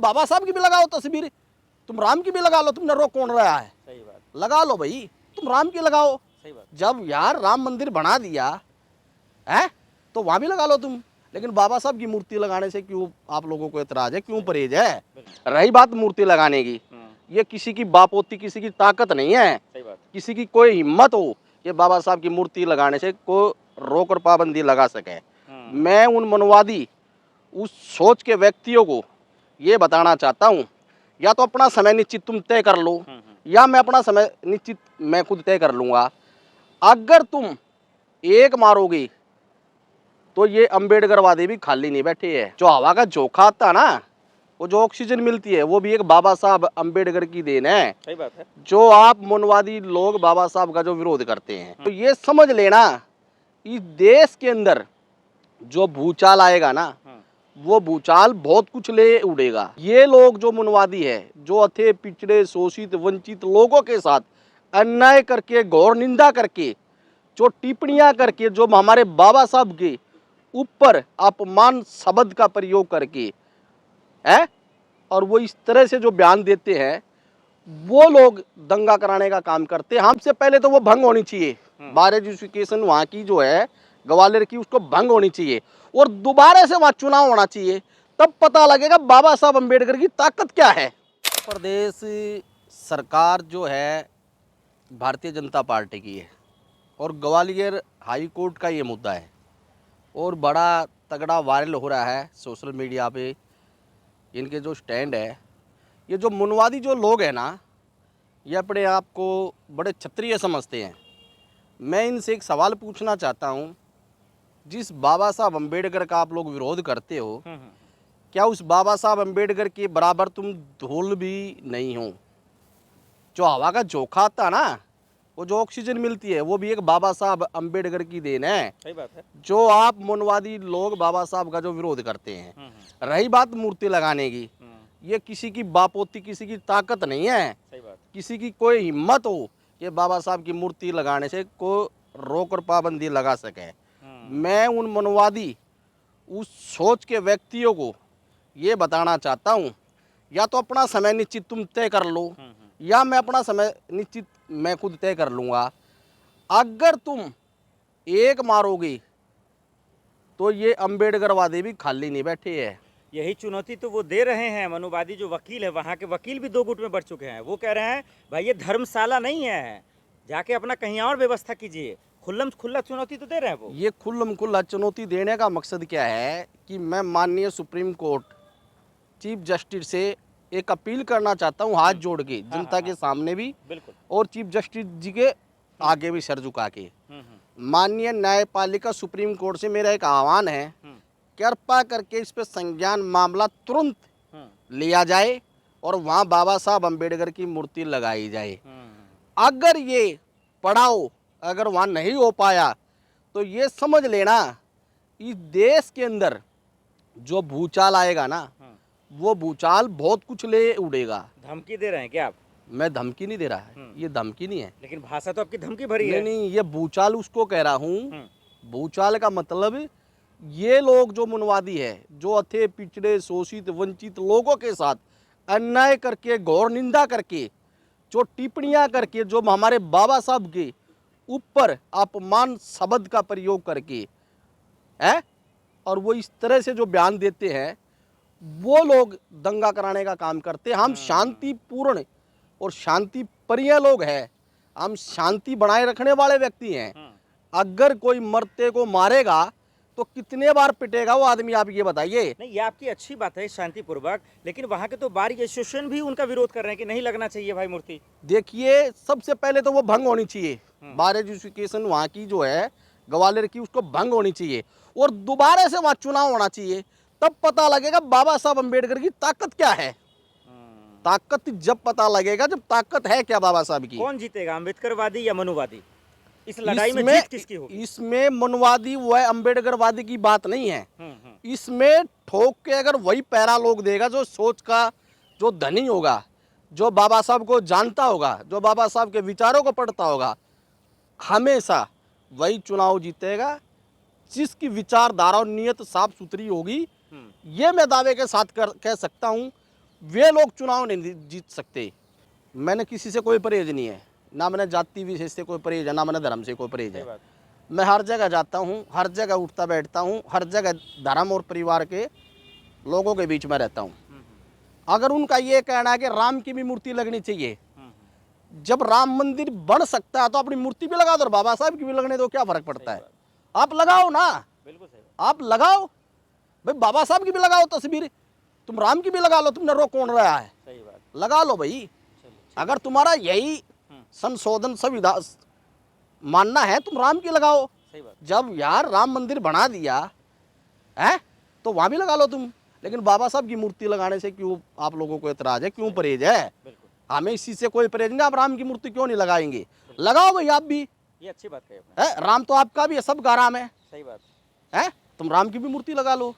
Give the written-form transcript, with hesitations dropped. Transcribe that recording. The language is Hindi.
बाबा साहब की भी लगाओ तस्वीर, तुम राम की भी लगा लो, तुमने रोक कौन रहा है? सही बात, लगा लो भाई, तुम राम की लगाओ। सही बात। जब यार राम मंदिर बना दिया है तो वहां भी लगा लो तुम, लेकिन बाबा साहब की मूर्ति लगाने से क्यों आप लोगों को एतराज है, क्यों परहेज है? रही बात मूर्ति लगाने की, ये किसी की बापोती, किसी की ताकत नहीं है, सही बात। किसी की कोई हिम्मत हो कि बाबा साहब की मूर्ति लगाने से कोई रोक और पाबंदी लगा सके। मैं उन मनवादी, उस सोच के व्यक्तियों को ये बताना चाहता हूँ, या तो अपना समय निश्चित तुम तय कर लो, या मैं अपना समय निश्चित मैं खुद तय कर लूँगा। अगर तुम एक मारोगे तो ये अम्बेडकरवादी भी खाली नहीं बैठे हैं। जो हवा का झोंका आता है ना, वो जो ऑक्सीजन मिलती है, वो भी एक बाबा साहब अम्बेडकर की देन है। सही बात है। जो आप मनवादी लोग बाबा साहब का जो विरोध करते हैं, तो ये समझ लेना, इस देश के अंदर जो भूचाल आएगा ना, वो भूचाल बहुत कुछ ले उड़ेगा। ये लोग जो मनवादी है, जो अथे पिछड़े शोषित वंचित लोगों के साथ अन्याय करके, घोर निंदा करके, जो टिप्पणियां करके, जो हमारे बाबा साहब के ऊपर अपमान शब्द का प्रयोग करके है, और वो इस तरह से जो बयान देते हैं, वो लोग दंगा कराने का काम करते हैं। हमसे पहले तो वो भंग होनी चाहिए, बार एजुकेशन वहाँ की जो है ग्वालियर की, उसको भंग होनी चाहिए और दोबारा से वहाँ चुनाव होना चाहिए। तब पता लगेगा बाबा साहब अम्बेडकर की ताकत क्या है। प्रदेश सरकार जो है भारतीय जनता पार्टी की है और ग्वालियर हाई कोर्ट का ये मुद्दा है और बड़ा तगड़ा वायरल हो रहा है सोशल मीडिया पे इनके जो स्टैंड है। ये जो मनवादी जो लोग हैं ना, ये अपने आप को बड़े क्षत्रिय समझते हैं। मैं इनसे एक सवाल पूछना चाहता हूँ, जिस बाबा साहब अम्बेडकर का आप लोग विरोध करते हो, क्या उस बाबा साहब अम्बेडकर के बराबर तुम धूल भी नहीं हो? जो हवा का झोंका आता ना, वो जो ऑक्सीजन मिलती है, वो भी एक बाबा साहब अम्बेडकर की देन है। सही बात है। जो आप मनवादी लोग बाबा साहब का जो विरोध करते हैं, रही बात मूर्ति लगाने की, ये किसी की बापोती, किसी की ताकत नहीं है, सही बात। किसी की कोई हिम्मत हो कि बाबा साहब की मूर्ति लगाने से कोई रोक और पाबंदी लगा सके। मैं उन मनवादी, उस सोच के व्यक्तियों को ये बताना चाहता हूँ, या तो अपना समय निश्चित तुम तय कर लो, या मैं अपना समय निश्चित मैं खुद तय कर लूँगा। अगर तुम एक मारोगे तो ये अम्बेडकरवादी भी खाली नहीं बैठे हैं। यही चुनौती तो वो दे रहे हैं। मनुवादी जो वकील है, वहाँ के वकील भी दो गुट में बढ़ चुके हैं। वो कह रहे हैं भाई ये धर्मशाला नहीं है, जाके अपना कहीं और व्यवस्था कीजिए। खुल्लम खुल्ला चुनौती तो दे रहे हैं वो। ये खुल्लम खुल्ला चुनौती देने का मकसद क्या है कि मैं माननीय सुप्रीम कोर्ट चीफ जस्टिस से एक अपील करना चाहता हूँ, हाथ जोड़ के, जनता के सामने भी बिल्कुल, और चीफ जस्टिस जी के आगे भी सर झुका के। माननीय न्यायपालिका सुप्रीम कोर्ट से मेरा एक आह्वान है, कृपा करके इस पे संज्ञान मामला तुरंत लिया जाए और वहाँ बाबा साहब अम्बेडकर की मूर्ति लगाई जाए। अगर ये पड़ाव अगर वहाँ नहीं हो पाया तो ये समझ लेना, इस देश के अंदर जो भूचाल आएगा ना, वो भूचाल बहुत कुछ ले उड़ेगा। धमकी दे रहे हैं क्या आप? मैं धमकी नहीं दे रहा है, ये धमकी नहीं है। लेकिन भाषा तो आपकी धमकी भरी है। नहीं, ये भूचाल उसको कह रहा हूँ। भूचाल का मतलब ये लोग जो मनवादी है, जो अथे पिछड़े शोषित वंचित लोगों के साथ अन्याय करके, घोर निंदा करके, जो टिप्पणियां करके, जो हमारे बाबा साहब के ऊपर अपमान शब्द का प्रयोग करके है, और वो इस तरह से जो बयान देते हैं, वो लोग दंगा कराने का काम करते हैं। हम शांतिपूर्ण और शांति प्रिय लोग हैं, हम शांति बनाए रखने वाले व्यक्ति हैं। अगर कोई मरते को मारेगा तो कितने बार पिटेगा वो आदमी, आप ये बताइए। नहीं, ये आपकी अच्छी बात है शांतिपूर्वक, लेकिन वहाँ के तो बार एसोसिएशन भी उनका विरोध कर रहे हैं कि नहीं लगना चाहिए भाई मूर्ति। देखिए, सबसे पहले तो वो भंग होनी चाहिए, बार एजुकेशन वहाँ की जो है ग्वालियर की, उसको भंग होनी चाहिए और दोबारा से वहाँ चुनाव होना चाहिए। तब पता लगेगा बाबा साहब अम्बेडकर की ताकत क्या है। ताकत जब पता लगेगा जब ताकत है क्या बाबा साहब की। कौन जीतेगा, अम्बेडकरवादी या मनुवादी? इस लड़ाई में जीत किसकी होगी? इसमें मनवादी व अम्बेडकरवादी की बात नहीं है। इसमें ठोक के अगर वही पैरा लोग देगा जो सोच का जो धनी होगा, जो बाबा साहब को जानता होगा, जो बाबा साहब के विचारों को पढ़ता होगा, हमेशा वही चुनाव जीतेगा जिसकी विचारधारा और नीयत साफ सुथरी होगी। ये मैं दावे के साथ कह सकता हूँ। वे लोग चुनाव नहीं जीत सकते। मैंने किसी से कोई परहेज नहीं है, ना मैंने जाति विशेष से कोई परहेज है, ना मैंने धर्म से कोई परहेज सही है। बात। मैं हर जगह जाता हूँ, हर जगह उठता बैठता हूँ, हर जगह धर्म और परिवार के लोगों के बीच में रहता हूँ। अगर उनका ये कहना है कि राम की भी मूर्ति लगनी चाहिए, जब राम मंदिर बन सकता है तो अपनी मूर्ति भी लगा दो और बाबा साहब की भी लगने दो, क्या फर्क पड़ता है? आप लगाओ ना, बिल्कुल सही बात। आप लगाओ भाई, बाबा साहब की भी लगाओ तस्वीर, तुम राम की भी लगा लो, तुमने रोक कौन रहा है? सही बात। लगा लो भाई। चलिए, अगर तुम्हारा यही संशोधन संविधान मानना है, तुम राम की लगाओ। सही बात। जब यार राम मंदिर बना दिया है तो वहां भी लगा लो तुम, लेकिन बाबा साहब की मूर्ति लगाने से क्यों आप लोगों को एतराज है, क्यों परहेज है? बिल्कुल, हमें इसी से कोई परहेज नहीं, आप राम की मूर्ति क्यों नहीं लगाएंगे? लगाओ भाई आप भी, ये अच्छी बात कही आपने। है राम तो आपका भी है, सबका राम है, सही बात। हैं? तुम राम की भी मूर्ति लगा लो।